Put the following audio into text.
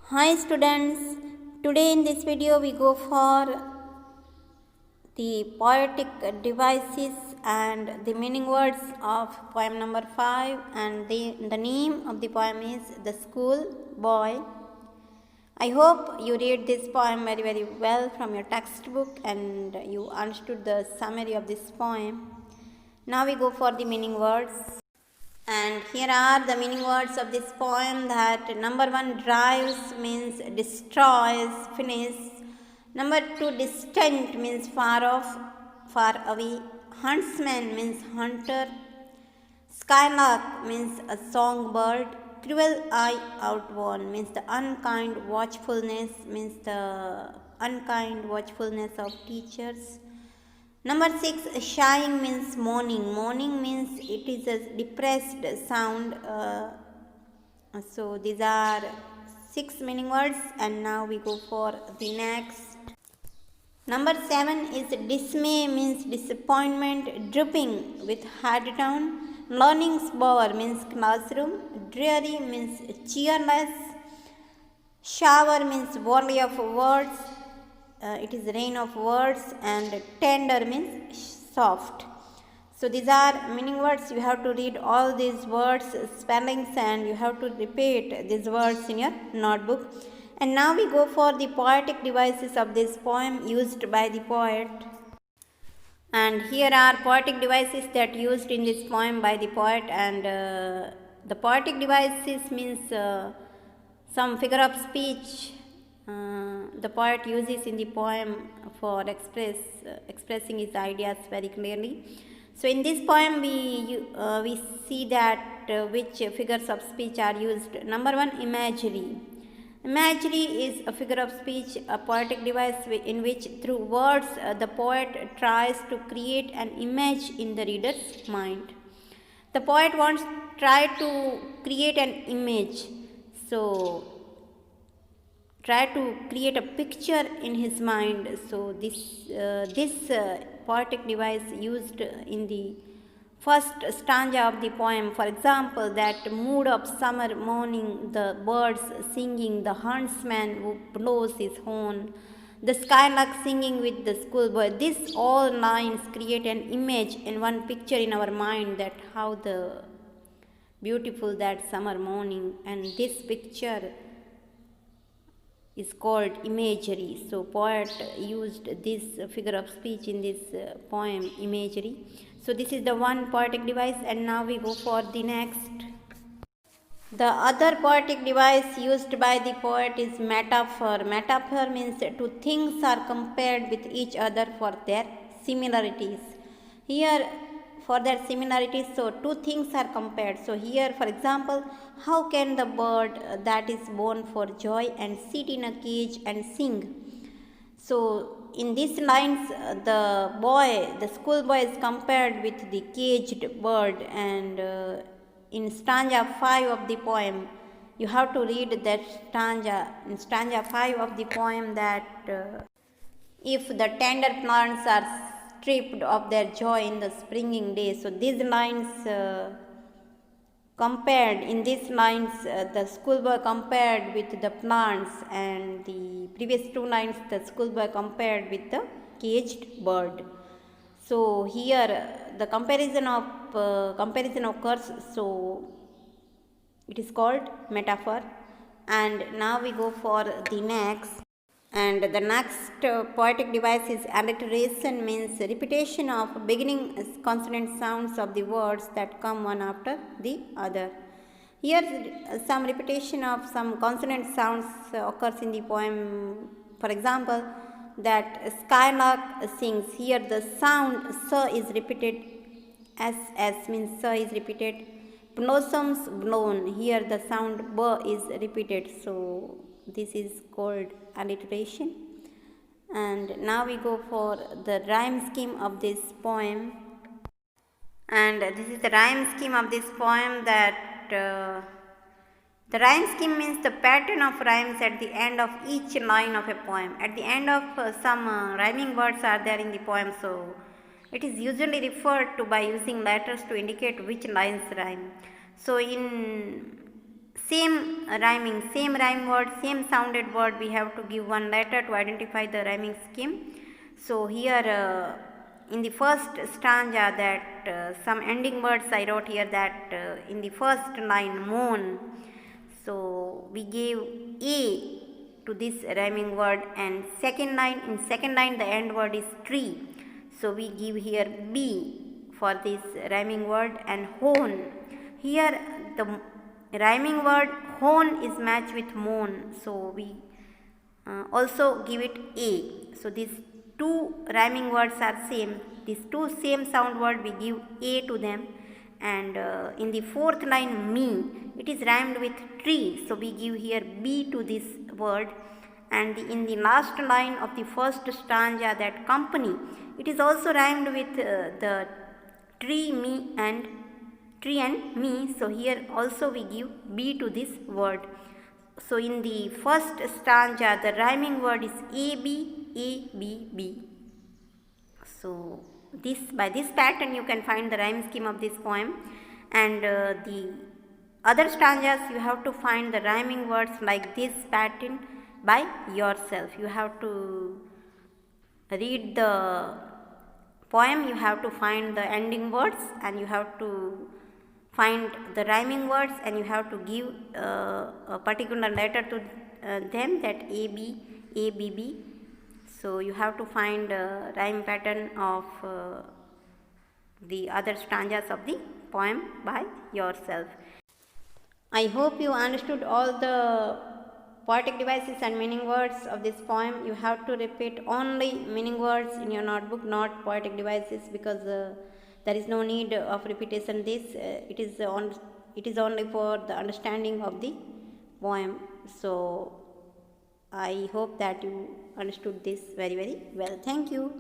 Hi students, today in this video we go for the poetic devices and the meaning words of poem number 5, and the name of the poem is The School Boy. I hope you read this poem very well from your textbook and you understood the summary of this poem. Now we go for the meaning words. And here are the meaning words of this poem. That number 1, drives means destroys, finish. Number 2, distant means far off, far away. Huntsman means hunter. Skylark means a songbird. Cruel eye outworn means the unkind watchfulness, means the unkind watchfulness of teachers. Number 6, shying means mourning. Mourning means it is a depressed sound. So these are 6 meaning words, and now we go for the next. Number 7 is dismay means disappointment, drooping with head down. Learning's bower means classroom. Dreary means cheerless. Shower means volley of words. It is rain of words. And tender means soft. So these are meaning words. You have to read all these words, spellings, and you have to repeat these words in your notebook. And now we go for the poetic devices of this poem used by the poet. And here are poetic devices that used in this poem by the poet. And the poetic devices means some figure of speech the poet uses in the poem for expressing his ideas very clearly. So in this poem we see that which figures of speech are used. Number 1, imagery. Imagery is a figure of speech, a poetic device in which through words the poet tries to create an image in the reader's mind. The poet wants try to create an image. So try to create a picture in his mind. So this poetic device used in the first stanza of the poem. For example, that mood of summer morning, the birds singing, the huntsman who blows his horn, the skylark singing with the schoolboy. These all lines create an image and one picture in our mind, that how the beautiful that summer morning, and this picture is called imagery. So poet used this figure of speech in this poem, imagery. So this is the one poetic device, and now we go for the next. The other poetic device used by the poet is metaphor. Metaphor means two things are compared with each other for their similarities. Here for their similarities, so two things are compared. So here, for example, how can the bird that is born for joy and sit in a cage and sing? So in these lines, the schoolboy is compared with the caged bird, and in stanza 5 of the poem, you have to read that stanza. In stanza 5 of the poem, that if the tender plants are stripped of their joy in the springing day. So these lines compared, in these lines the schoolboy compared with the plants, and the previous two lines the schoolboy compared with the caged bird. So here the comparison occurs, so it is called metaphor. And now we go for the next. And the next poetic device is alliteration, means repetition of beginning consonant sounds of the words that come one after the other. Here some repetition of some consonant sounds occurs in the poem. For example, that skylark sings. Here the sound s is repeated. S means s is repeated. Blossoms blown. Here the sound b is repeated. So this is called alliteration. And now we go for the rhyme scheme of this poem. And this is the rhyme scheme of this poem. That the rhyme scheme means the pattern of rhymes at the end of each line of a poem. At the end of some rhyming words are there in the poem, so it is usually referred to by using letters to indicate which lines rhyme. So in same rhyming, same rhyme word, same sounded word, we have to give one letter to identify the rhyming scheme. So here in the first stanza, that some ending words I wrote here, that in the first line moon, so we gave a to this rhyming word, and in second line the end word is tree, so we give here b for this rhyming word. And hone, here the rhyming word hone is matched with moon, so we also give it a. So these two rhyming words are same, these two same sound word, we give a to them. And in the fourth line me, it is rhymed with tree, so we give here b to this word. And in the last line of the first stanza, that company, it is also rhymed with the tree and me, so here also we give b to this word. So in the first stanza, the rhyming word is ab, a b b. So this, by this pattern you can find the rhyme scheme of this poem. And the other stanzas, you have to find the rhyming words like this pattern by yourself. You have to read the poem, you have to find the ending words, and you have to find the rhyming words, and you have to give a particular letter to them, that a b, a b b. So you have to find a rhyme pattern of the other stanzas of the poem by yourself. I hope you understood all the poetic devices and meaning words of this poem. You have to repeat only meaning words in your notebook, not poetic devices, because there is no need of repetition. This it is only for the understanding of the poem. So I hope that you understood this very, very well. Thank you.